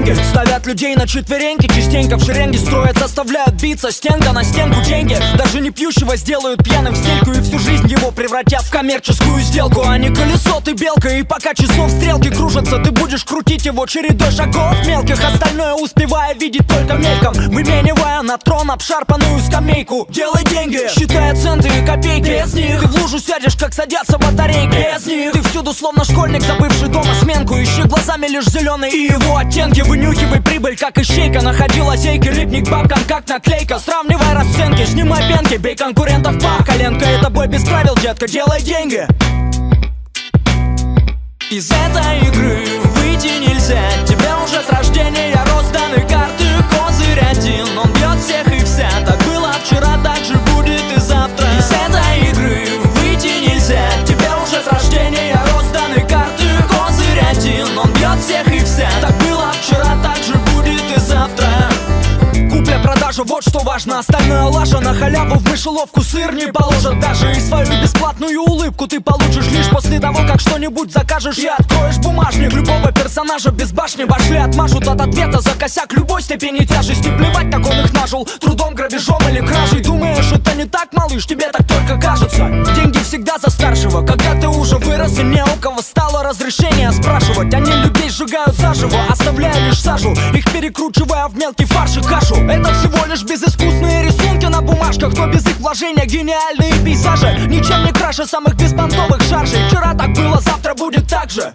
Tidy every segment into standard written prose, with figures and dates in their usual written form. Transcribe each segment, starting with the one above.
деньги. Ставят людей на четвереньки, частенько в шеренге строят, заставляют биться стенка на стенку деньги. Даже не пьющего сделают пьяным в стельку, и всю жизнь его превратят в коммерческую сделку. А не колесо, ты белка, и пока часов стрелки кружатся, ты будешь крутить его чередой шагов мелких, остальное успевая видеть только мельком, выменивая на трон обшарпанную скамейку. Делай деньги, считая центы и копейки. Без них ты в лужу сядешь, как садятся батарейки. Без них ты всюду словно школьник, забывший дома сменку. Ищи глазами лишь зеленый и его оттенки. Вынюхивай прибыль, как ищейка. Находи лазейки, липни к бабкам, как наклейка. Сравнивай расценки, снимай пенки, бей конкурентов по коленка. Это бой без правил, детка, делай деньги. Из этой игры выйти нельзя. Тебе уже с рождения розданы карты. Козырь один, он бьет всех и вся. Так было вчера, так же будет и завтра. Из этой игры выйти нельзя. Тебе уже с рождения розданы карты. Козырь один, он бьет всех и вся. Так было вчера, так же будет и завтра. Купля-продажа, вот что важно. Остальное лажа, на халяву в мышеловку сыр не положат даже. И свою бесплатную улыбку ты получишь лишь после того, как что-нибудь закажешь и откроешь бумажник. Любого персонажа без башни башли отмажут от ответа за косяк любой степени тяжести. Плевать, как он их нажил, трудом, грабежом или кражей. Думаешь, это не так, малыш, тебе так только кажется. Деньги всегда за старшего. Когда ты уже вырос и не у кого стало разрешение спрашивать. Они людей сжигают заживо, оставляя лишь сажу, их перекручивая в мелкий фарш и кашу. Это всего лишь безыскусные рисунки на бумажках, но без их вложения гениальные пейзажи ничем не краше самых беспонтовых шаржей. Вчера так было, завтра будет так же.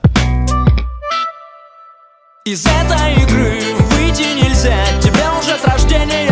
Из этой игры выйти нельзя. Тебе уже с рождения